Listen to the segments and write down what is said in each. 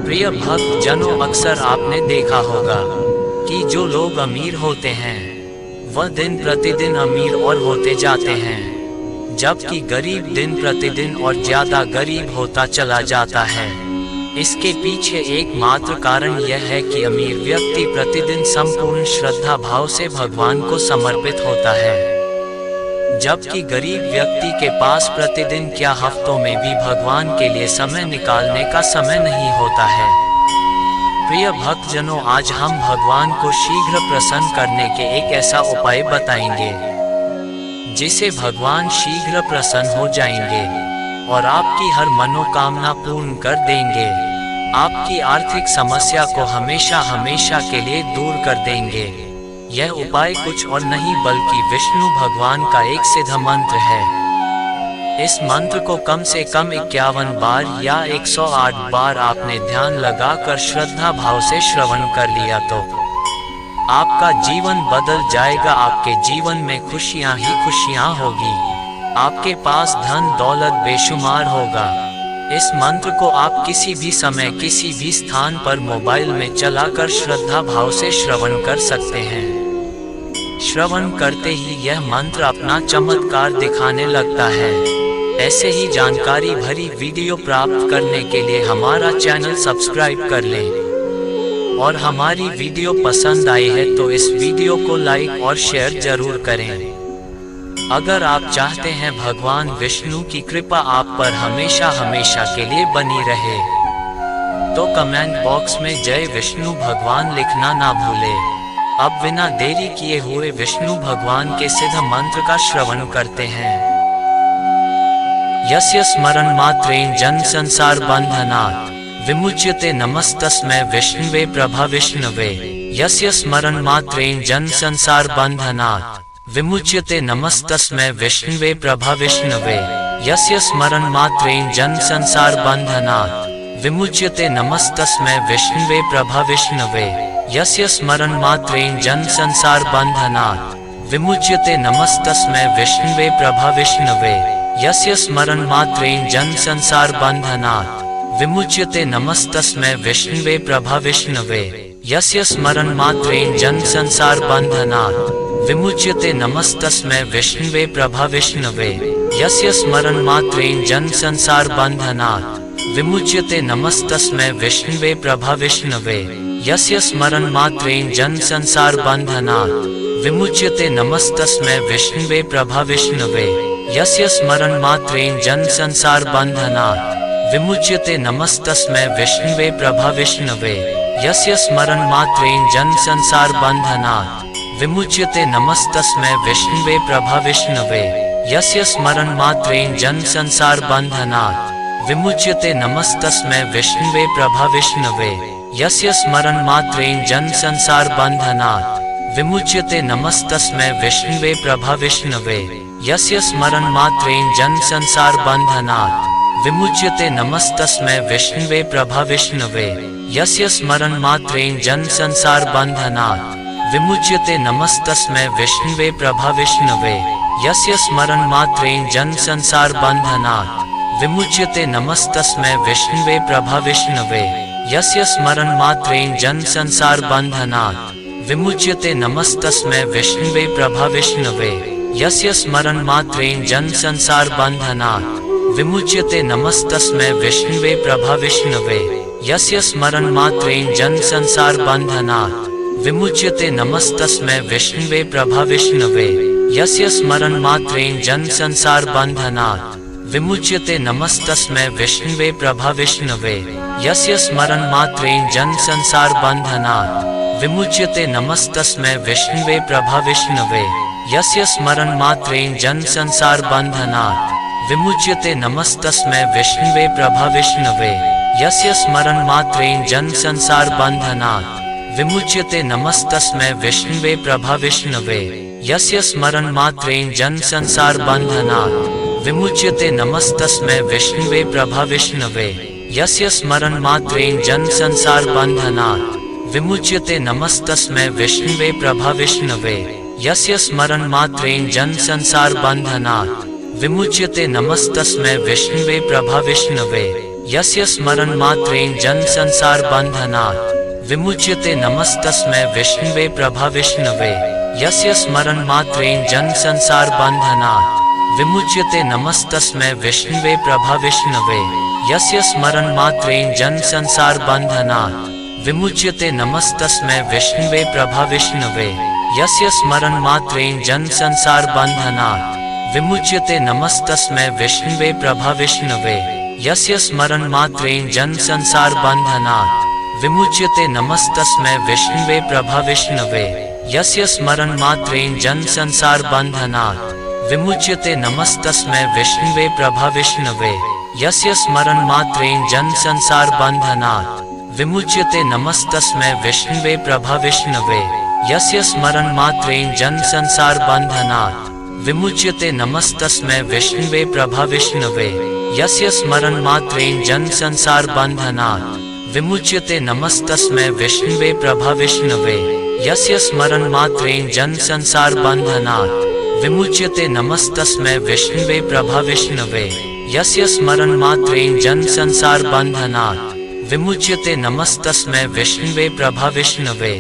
प्रिय भक्त जनों, अक्सर आपने देखा होगा कि जो लोग अमीर होते हैं वह दिन प्रतिदिन अमीर और होते जाते हैं, जबकि गरीब दिन प्रतिदिन और ज्यादा गरीब होता चला जाता है। इसके पीछे एकमात्र कारण यह है कि अमीर व्यक्ति प्रतिदिन संपूर्ण श्रद्धा भाव से भगवान को समर्पित होता है, जबकि गरीब व्यक्ति के पास प्रतिदिन क्या हफ्तों में भी भगवान के लिए समय निकालने का समय नहीं होता है। प्रिय भक्तजनों, आज हम भगवान को शीघ्र प्रसन्न करने के एक ऐसा उपाय बताएंगे जिसे भगवान शीघ्र प्रसन्न हो जाएंगे और आपकी हर मनोकामना पूर्ण कर देंगे। आपकी आर्थिक समस्या को हमेशा हमेशा के लिए दूर कर देंगे। यह उपाय कुछ और नहीं बल्कि विष्णु भगवान का एक सिद्ध मंत्र है। इस मंत्र को कम से कम 51 बार या 108 बार आपने ध्यान लगाकर श्रद्धा भाव से श्रवण कर लिया तो आपका जीवन बदल जाएगा। आपके जीवन में खुशियां ही खुशियां होगी। आपके पास धन दौलत बेशुमार होगा। इस मंत्र को आप किसी भी समय किसी भी स्थान पर मोबाइल में चलाकर श्रद्धा भाव से श्रवण कर सकते हैं। श्रवण करते ही यह मंत्र अपना चमत्कार दिखाने लगता है। ऐसे ही जानकारी भरी वीडियो प्राप्त करने के लिए हमारा चैनल सब्सक्राइब कर लें और हमारी वीडियो पसंद आई है तो इस वीडियो को लाइक और शेयर जरूर करें। अगर आप चाहते हैं भगवान विष्णु की कृपा आप पर हमेशा हमेशा के लिए बनी रहे तो कमेंट बॉक्स में जय विष्णु भगवान लिखना ना भूलें। अब बिना देरी किए हुए विष्णु भगवान के सिद्ध मंत्र का श्रवण करते हैं। यस्य स्मरण मात्रेण जन संसार बंधनात् विमुच्यते नमस्तस्मै विष्णुवे प्रभा विष्णुवे। यस्य स्मरण मात्रेण जन संसार बंधनात् विमुच्यते नमस्तस्मै विष्णुवे प्रभा विष्णुवे। यस्य स्मरण मात्रेण जन संसार बंधनात् विमुच्यते नमस्तस्मै विष्णुवे प्रभा विष्णुवे। यस्य स्मरण मात्रेण जन संसार बंधनात् विमुच्यते नमस्तस्मै विष्णुवे प्रभा विष्णुवे। यस्य स्मरण मात्रेण जन संसार बंधनात् विमुच्यते नमस्तस्मै विष्णुवे प्रभा विष्णुवे। यस्य स्मरण मात्रेण जन संसार बंधनात् विमुच्यते नमस्तस्मै विष्णुवे प्रभा विष्णुवे। यस्य स्मरण मात्रेण जन संसार बंधनात् विमुच्यते नमस्तस्मै विष्णुवे प्रभा विष्णुवे। यस्य स्मरण मात्रेण जन संसार बंधनात् विमुच्यते नमस्तस्मै विष्णुवे प्रभा विष्णुवे। यस्य स्मरण मात्रेण जन संसार बंधनात् विमुच्यते नमस्तस्मै विष्णुवे प्रभा विष्णुवे। यस्य स्मरण मात्रेण जन संसार बंधनात् विमुच्यते नमस्तस्मै विष्णुवे प्रभा विष्णुवे। यस्य स्मरण मात्रेण जन संसार बंधनात् विमुच्यते नमस्तस्मै विष्णुवे प्रभा विष्णुवे। यस्य स्मरण मात्रेण जन संसार बंधनात् विमुच्यते नमस्तस्मै विष्णुवे प्रभा विष्णुवे। यस्य स्मरण मात्रेण जन संसार बंधनात् विमुच्यते नमस्तस्मै विष्णुवे प्रभा विष्णुवे। यस्य स्मरण मात्रेण जन संसार बंधनात् विमुच्यते नमस्तस्मै विष्णुवे प्रभा विष्णुवे। यस्य स्मरण मात्रेण जन संसार बंधनात् विमुच्यते नमस्तस्मै विष्णुवे प्रभा विष्णुवे। यस्य स्मरण मात्रेण जन संसार बंधनात् विमुच्यते नमस्तस्मै विष्णुवे प्रभा विष्णुवे। यस्य स्मरण मात्रेण जन संसार बंधनात् विमुच्यते नमस्तस्मै विष्णुवे प्रभा विष्णुवे। यस्य स्मरण मात्रेण जन संसार बंधनात् विमुच्यते नमस्तस्मै विष्णुवे प्रभा विष्णुवे। यस्य स्मरण मात्रेण जन संसार बंधनात् विमुच्यते नमस्तस्मै विष्णुवे प्रभा विष्णुवे। यस्य स्मरण मात्रेण जन संसार बंधनात् विमुच्यते नमस्तस्मै विष्णुवे प्रभा विष्णुवे। यस्य स्मरण मात्रेण जन संसार बंधनात् विमुच्यते नमस्तस्मै विष्णुवे प्रभा विष्णुवे। यस्य स्मरण मात्रेण जन संसार बंधनात् विमुच्यते नमस्तस्मै विष्णुवे प्रभा विष्णुवे। यस्य स्मरण मात्रेण जन संसार बंधनात् विमुच्यते नमस्तस्मै विष्णुवे प्रभा विष्णुवे। यस्य स्मरण मात्रेण जन संसार बंधनात् विमुच्यते नमस्तस्मै विष्णुवे प्रभा विष्णुवे। यस्य स्मरण मात्रेण जन संसार बंधनात् विमुच्यते नमस्तस्मै विष्णुवे प्रभा विष्णुवे। यस्य स्मरणमात्रेण जन्मसंसारबन्धनात् विमुच्यते नमस्तस्मै विष्णवे प्रभविष्णवे यस्य स्मरणमात्रेण जन्मसंसारबन्धनात् विमुच्यते नमस्तस्मै विष्णवे प्रभविष्णवे यस्य स्मरणमात्रेण जन्मसंसारबन्धनात् विमुच्यते नमस्तस्मै विष्णवे प्रभविष्णवे यस्य स्मरणमात्रेण जन्मसंसारबन्धनात् विमुच्यते नमस्तस्मै विष्णवे प्रभविष्णवे यस्य स्मरणमात्रेण जन्मसंसारबन्धनात् विमुच्यते नमस्तस्मै विष्णवे प्रभविष्णवे यस्य स्मरणमात्रेण जन्मसंसारबन्धनात् विमुच्यते नमस्तस्मै विष्णवे प्रभविष्णवे यस्य स्मरणमात्रेण जन्मसंसारबन्धनात् विमुच्यते नमस्तस्मै विष्णवे प्रभविष्णवे यस्य स्मरणमात्रेण जन्मसंसारबन्धनात् विमुच्यते नमस्तस्मै विष्णवे प्रभविष्णवे यस्य स्मरणमात्रेण जन्मसंसारबन्धनात् विमुच्यते नमस्तस्मै विष्णवे प्रभविष्णवे यस्य स्मरणमात्रेण जन्मसंसारबन्धनात् विमुच्यते नमस्तस्मै विष्णवे प्रभविष्णवे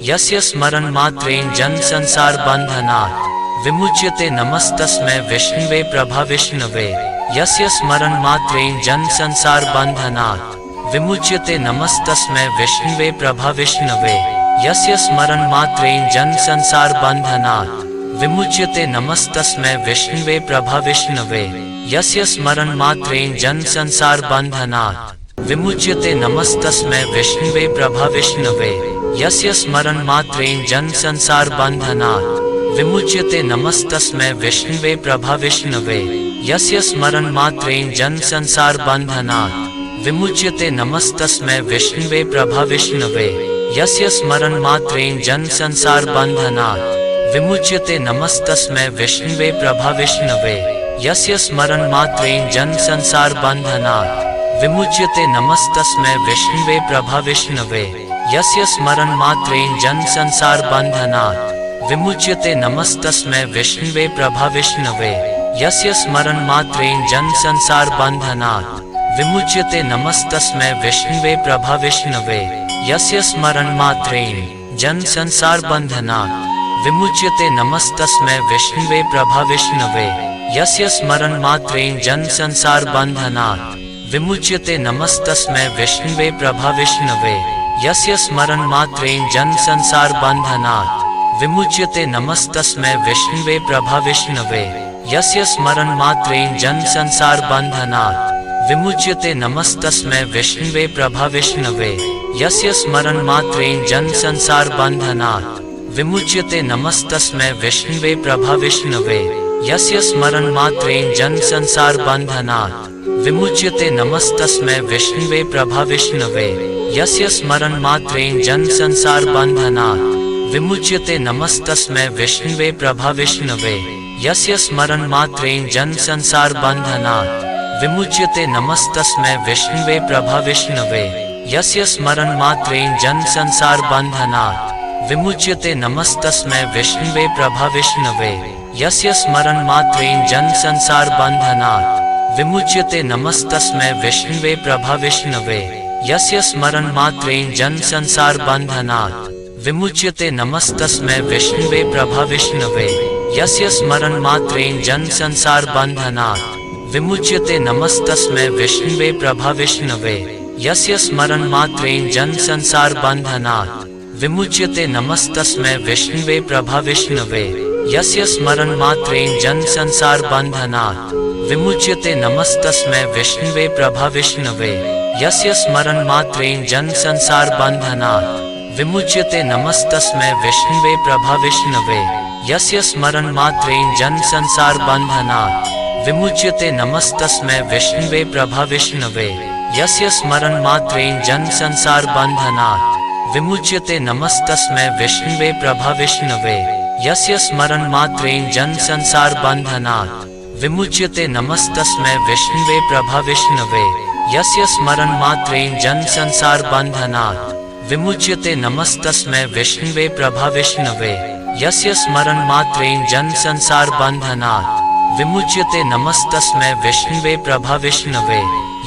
यस्य स्मरणमात्रेण जन्मसंसारबन्धनात् विमुच्यते नमस्तस्मै विष्णवे प्रभविष्णवे यस्य स्मरणमात्रेण जन्मसंसारबन्धनात् विमुच्यते नमस्तस्मै विष्णवे प्रभविष्णवे यस्य स्मरणमात्रेण जन्मसंसारबन्धनात् विमुच्यते नमस्तस्मै विष्णवे प्रभविष्णवे यस्य स्मरणमात्रेण जन्मसंसारबन्धनात् विमुच्यते नमस्तस्मै विष्णवे प्रभविष्णवे यस्य स्मरणमात्रेण जन्मसंसारबन्धनात् विमुच्यते नमस्तस्मै विष्णवे प्रभविष्णवे यस्य स्मरणमात्रेण जन्मसंसारबन्धनात् विमुच्यते नमस्तस्मै विष्णवे प्रभविष्णवे यस्य स्मरणमात्रेण जन्मसंसारबन्धनात् विमुच्यते नमस्तस्मै विष्णवे प्रभविष्णवे यस्य स्मरणमात्रेण जन्मसंसारबन्धनात् विमुच्यते नमस्तस्मै विष्णवे प्रभविष्णवे यस्य स्मरणमात्रेण जन्मसंसारबन्धनात् विमुच्यते नमस्तस्मै विष्णवे प्रभविष्णवे यस्य स्मरणमात्रेण जन्मसंसारबन्धनात् विमुच्यते नमस्तस्मै विष्णवे प्रभविष्णवे यस्य स्मरणमात्रेण जन्मसंसारबन्धनात् विमुच्यते नमस्तस्मै विष्णवे प्रभविष्णवे यस्य स्मरणमात्रेण जन्मसंसारबन्धनात् विमुच्यते नमस्तस्मै विष्णवे प्रभविष्णवे यस्य स्मरणमात्रेण जन्मसंसारबन्धनात् विमुच्यते नमस्तस्मै विष्णवे प्रभविष्णवे यस्य स्मरणमात्रेण जन्मसंसारबन्धनात् विमुच्यते नमस्तस्मै विष्णवे प्रभविष्णवे यस्य स्मरणमात्रेण जन्मसंसारबन्धनात् विमुच्यते नमस्तस्मै विष्णवे प्रभविष्णवे यस्य स्मरणमात्रेण जन्मसंसारबन्धनात् विमुच्यते नमस्तस्मै विष्णवे प्रभविष्णवे यस्य स्मरणमात्रेण जन्मसंसारबन्धनात् विमुच्यते नमस्तस्मै विष्णवे प्रभविष्णवे यस्य स्मरणमात्रेण जन्मसंसारबन्धनात् विमुच्यते नमस्तस्मै विष्णवे प्रभविष्णवे यस्य स्मरणमात्रेण जन्मसंसारबन्धनात् विमुच्यते नमस्तस्मै विष्णवे प्रभविष्णवे यस्य स्मरणमात्रेण जन्मसंसारबन्धनात् विमुच्यते नमस्तस्मै विष्णवे प्रभविष्णवे यस्य स्मरणमात्रेण जन्मसंसारबन्धनात् विमुच्यते नमस्तस्मै विष्णवे प्रभविष्णवे यस्य स्मरणमात्रेण जन्मसंसारबन्धनात् विमुच्यते नमस्तस्मै विष्णवे प्रभविष्णवे यस्य स्मरणमात्रेण जन्मसंसारबन्धनात् विमुच्यते नमस्तस्मै विष्णवे प्रभविष्णवे यस्य स्मरणमात्रेण जन्मसंसारबन्धनात् विमुच्यते नमस्तस्मै विष्णवे प्रभविष्णवे यस्य स्मरणमात्रेण जन्मसंसारबन्धनात् विमुच्यते नमस्तस्मै विष्णवे प्रभविष्णवे यस्य स्मरणमात्रेण जन्मसंसारबन्धनात् विमुच्यते नमस्तस्मै विष्णवे प्रभविष्णवे यस्य स्मरणमात्रेण जन्मसंसारबन्धनात् विमुच्यते नमस्तस्मै विष्णवे प्रभविष्णवे यस्य स्मरणमात्रेण जन्मसंसारबन्धनात् विमुच्यते नमस्तस्मै विष्णवे प्रभविष्णवे यस्य स्मरणमात्रेण जन्मसंसारबन्धनात् विमुच्यते नमस्तस्मै विष्णवे प्रभविष्णवे यस्य स्मरणमात्रेण जन्मसंसारबन्धनात् विमुच्यते नमस्तस्मै विष्णवे प्रभविष्णवे यस्य स्मरणमात्रेण जन्मसंसारबन्धनात् विमुच्यते नमस्तस्मै विष्णवे प्रभविष्णवे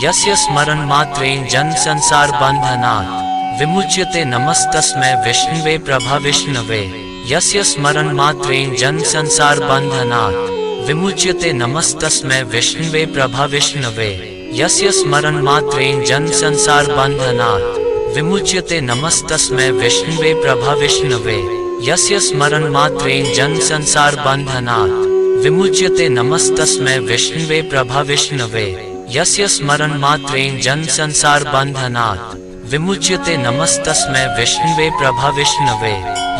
यस्य स्मरणमात्रेण जन्मसंसारबन्धनात् विमुच्यते नमस्तस्मै विष्णवे प्रभविष्णवे यस्य स्मरणमात्रेण जन्मसंसारबन्धनात् विमुच्यते नमस्तस्मै विष्णवे प्रभविष्णवे यस्य स्मरणमात्रेण जन्मसंसारबन्धनात् विमुच्यते नमस्तस्मै विष्णवे प्रभविष्णवे यस्य स्मरणमात्रेण जन्मसंसारबन्धनात् विमुच्यते नमस्तस्मै विष्णवे प्रभविष्णवे यस्य स्मरणमात्रेण जन्मसंसारबन्धनात् विमुच्यते नमस्तस्मै विष्णवे प्रभविष्णवे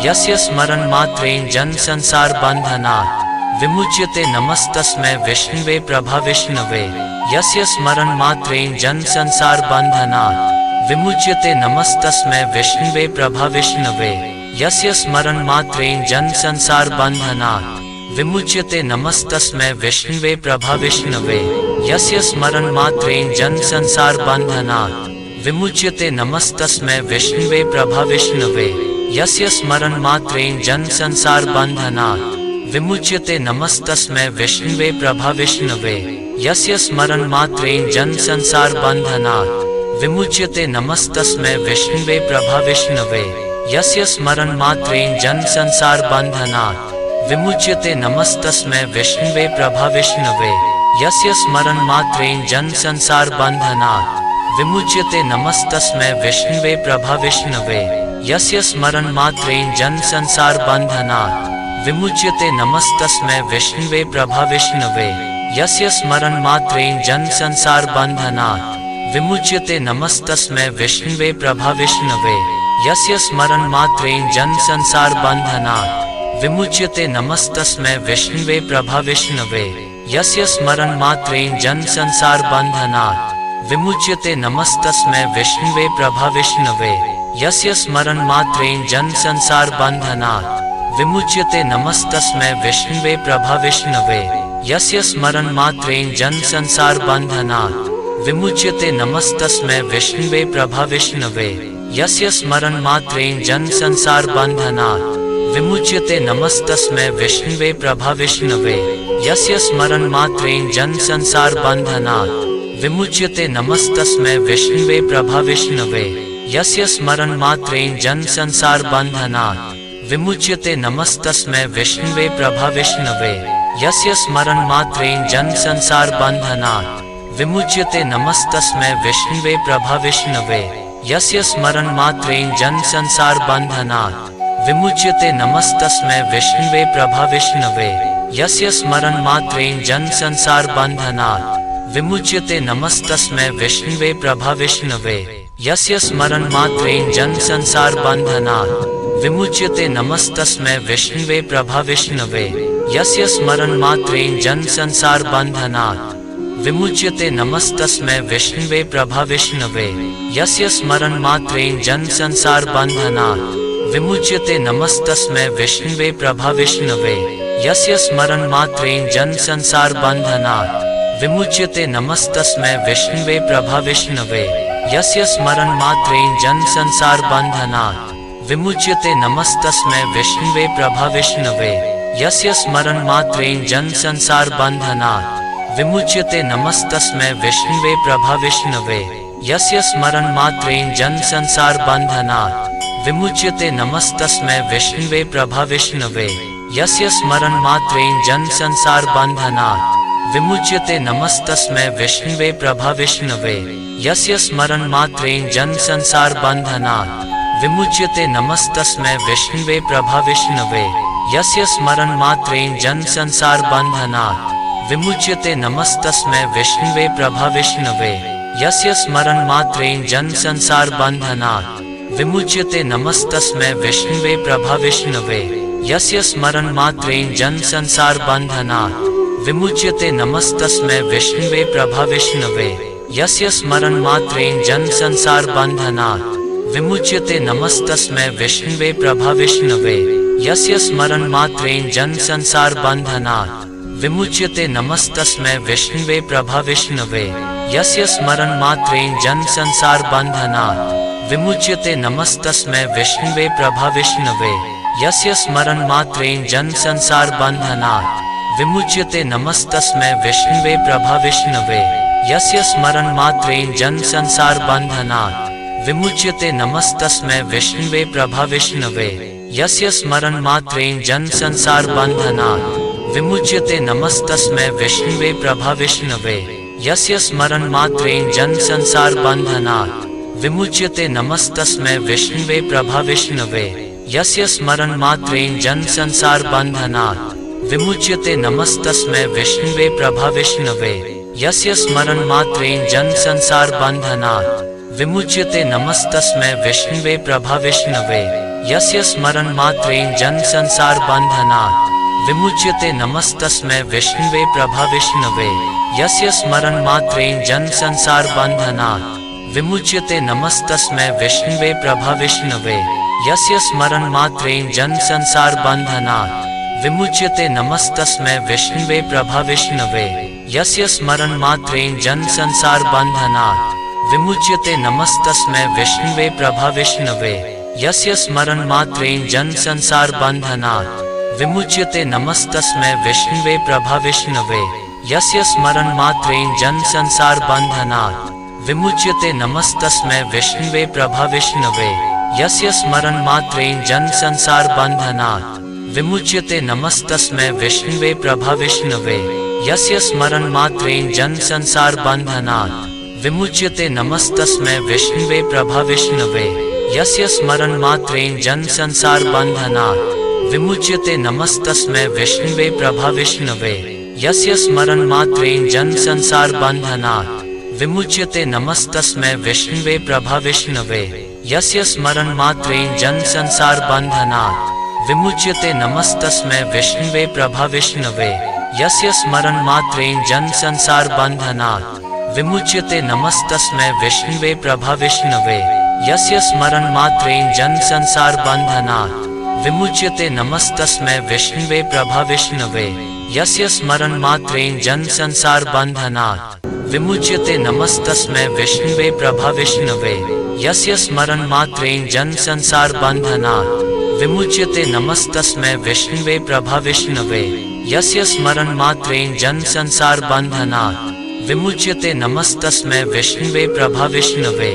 यस्य स्मरणमात्रेण जन्मसंसारबन्धनात् विमुच्यते नमस्तस्मै विष्णवे प्रभविष्णवे यस्य स्मरणमात्रेण जन्मसंसारबन्धनात् विमुच्यते नमस्तस्मै विष्णवे प्रभविष्णवे यस्य स्मरणमात्रेण जन्मसंसारबन्धनात् विमुच्यते नमस्तस्मै विष्णवे प्रभविष्णवे यस्य स्मरणमात्रेण जन्मसंसारबन्धनात् विमुच्यते नमस्तस्मै विष्णवे प्रभविष्णवे यस्य स्मरणमात्रेण जन्मसंसारबन्धनात् विमुच्यते नमस्तस्मै विष्णवे प्रभविष्णवे यस्य स्मरणमात्रेण जन्मसंसारबन्धनात् विमुच्यते नमस्तस्मै विष्णवे प्रभविष्णवे यस्य स्मरणमात्रेण जन्मसंसारबन्धनात् विमुच्यते नमस्तस्मै विष्णवे प्रभविष्णवे यस्य स्मरणमात्रेण जन्मसंसारबन्धनात् विमुच्यते नमस्तस्मै विष्णवे प्रभविष्णवे यस्य स्मरणमात्रेण जन्मसंसारबन्धनात् विमुच्यते नमस्तस्मै विष्णवे प्रभविष्णवे यस्य स्मरणमात्रेण जन्मसंसारबन्धनात् विमुच्यते नमस्तस्मै विष्णवे प्रभविष्णवे यस्य स्मरणमात्रेण जन्मसंसारबन्धनात् विमुच्यते नमस्तस्मै विष्णवे प्रभविष्णवे यस्य स्मरणमात्रेण जन्मसंसारबन्धनात् विमुच्यते नमस्तस्मै विष्णवे प्रभविष्णवे यस्य स्मरणमात्रेण जन्मसंसारबन्धनात् विमुच्यते नमस्तस्मै विष्णवे प्रभविष्णवे यस्य स्मरणमात्रेण जन्मसंसारबन्धनात् विमुच्यते नमस्तस्मै विष्णवे प्रभविष्णवे यस्य स्मरणमात्रेण जन्मसंसारबन्धनात् विमुच्यते नमस्तस्मै विष्णवे प्रभविष्णवे यस्य स्मरणमात्रेण जन्मसंसारबन्धनात् विमुच्यते नमस्तस्मै विष्णवे प्रभविष्णवे यस्य स्मरणमात्रेण जन्मसंसारबन्धनात् विमुच्यते नमस्तस्मै विष्णवे प्रभविष्णवे यस्य स्मरणमात्रेण जन्मसंसारबन्धनात् विमुच्यते नमस्तस्मै विष्णवे प्रभविष्णवे यस्य स्मरणमात्रेण जन्मसंसारबन्धनात् विमुच्यते नमस्तस्मै विष्णवे प्रभविष्णवे यस्य स्मरणमात्रेण जन्मसंसारबन्धनात् विमुच्यते नमस्तस्मै विष्णवे प्रभविष्णवे यस्य स्मरणमात्रेण जन्मसंसारबन्धनात् विमुच्यते नमस्तस्मै विष्णवे प्रभविष्णवे यस्य स्मरणमात्रेण जन्मसंसारबन्धनात् विमुच्यते नमस्तस्मै विष्णवे प्रभविष्णवे यस्य स्मरणमात्रेण जन्मसंसारबन्धनात् विमुच्यते नमस्तस्मै विष्णवे प्रभविष्णवे यस्य स्मरणमात्रेण जन्मसंसारबन्धनात् विमुच्यते नमस्तस्मै विष्णवे प्रभविष्णवे यस्य स्मरणमात्रेण जन्मसंसारबन्धनात् विमुच्यते नमस्तस्मै विष्णवे प्रभविष्णवे यस्य स्मरणमात्रेण जन्मसंसारबन्धनात् विमुच्यते नमस्तस्मै विष्णवे प्रभविष्णवे यस्य स्मरणमात्रेण जन्मसंसारबन्धनात् विमुच्यते नमस्तस्मै विष्णवे प्रभविष्णवे यस्य स्मरणमात्रेण जन्मसंसारबन्धनात् विमुच्यते नमस्तस्मै विष्णवे प्रभविष्णवे यस्य स्मरणमात्रेण जन्मसंसारबन्धनात् विमुच्यते नमस्तस्मै विष्णवे प्रभविष्णवे यस्य स्मरणमात्रेण जन्मसंसारबन्धनात् विमुच्यते नमस्तस्मै विष्णवे प्रभविष्णवे यस्य स्मरणमात्रेण जन्मसंसारबन्धनात् विमुच्यते नमस्तस्मै विष्णवे प्रभविष्णवे यस्य स्मरणमात्रेण जन्मसंसारबन्धनात् विमुच्यते नमस्तस्मै विष्णवे प्रभविष्णवे यस्य स्मरणमात्रेण जन्मसंसारबन्धनात् विमुच्यते नमस्तस्मै विष्णवे प्रभविष्णवे यस्य स्मरणमात्रेण जन्मसंसारबन्धनात् विमुच्यते नमस्तस्मै विष्णवे प्रभविष्णवे यस्य स्मरणमात्रेण जन्मसंसारबन्धनात् विमुच्यते नमस्तस्मै विष्णवे प्रभविष्णवे यस्य स्मरणमात्रेण जन्मसंसारबन्धनात् विमुच्यते नमस्तस्मै विष्णवे प्रभविष्णवे यस्य स्मरणमात्रेण जन्मसंसारबन्धनात् विमुच्यते नमस्तस्मै विष्णवे प्रभविष्णवे यस्य स्मरणमात्रेण जन्मसंसारबन्धनात् विमुच्यते नमस्तस्मै विष्णवे प्रभविष्णवे यस्य स्मरणमात्रेण जन्मसंसारबन्धनात् विमुच्यते नमस्तस्मै विष्णवे प्रभविष्णवे यस्य स्मरणमात्रेण जन्मसंसारबन्धनात् विमुच्यते नमस्तस्मै विष्णवे प्रभविष्णवे यस्य स्मरणमात्रेण जन्मसंसारबन्धनात् विमुच्यते नमस्तस्मै विष्णवे प्रभविष्णवे यस्य स्मरणमात्रेण जन्मसंसारबन्धनात् विमुच्यते नमस्तस्मै विष्णवे प्रभविष्णवे यस्य स्मरणमात्रेण जन्मसंसारबन्धनात् विमुच्यते नमस्तस्मै विष्णवे प्रभविष्णवे यस्य स्मरणमात्रेण जन्मसंसारबन्धनात् विमुच्यते नमस्तस्मै विष्णवे प्रभविष्णवे यस्य स्मरणमात्रेण जन्मसंसारबन्धनात् विमुच्यते नमस्तस्मै विष्णवे प्रभविष्णवे यस्य स्मरणमात्रेण जन्मसंसारबन्धनात् विमुच्यते नमस्तस्मै विष्णवे प्रभविष्णवे यस्य स्मरणमात्रेण जन्मसंसारबन्धनात् विमुच्यते नमस्तस्मै विष्णवे प्रभविष्णवे यस्य स्मरणमात्रेण जन्मसंसारबन्धनात् विमुच्यते नमस्तस्मै विष्णवे प्रभविष्णवे यस्य स्मरणमात्रेण जन्मसंसारबन्धनात् विमुच्यते नमस्तस्मै विष्णवे प्रभविष्णवे यस्य स्मरणमात्रेण जन्मसंसारबन्धनात् विमुच्यते नमस्तस्मै विष्णवे प्रभविष्णवे यस्य स्मरणमात्रेण जन्मसंसारबन्धनात् विमुच्यते नमस्तस्मै विष्णवे प्रभविष्णवे यस्य स्मरणमात्रेण जन्मसंसारबन्धनात् विमुच्यते नमस्तस्मै विष्णवे प्रभविष्णवे यस्य स्मरणमात्रेण जन्मसंसारबन्धनात् विमुच्यते नमस्तस्मै विष्णवे प्रभविष्णवे यस्य स्मरणमात्रेण जन्मसंसारबन्धनात् विमुच्यते नमस्तस्मै विष्णवे प्रभविष्णवे यस्य स्मरणमात्रेण जन्मसंसारबन्धनात् विमुच्यते नमस्तस्मै विष्णवे प्रभविष्णवे यस्य स्मरणमात्रेण जन्मसंसारबन्धनात् विमुच्यते नमस्तस्मै विष्णवे प्रभविष्णवे यस्य स्मरणमात्रेण जन्मसंसारबन्धनात् विमुच्यते नमस्तस्मै विष्णवे प्रभविष्णवे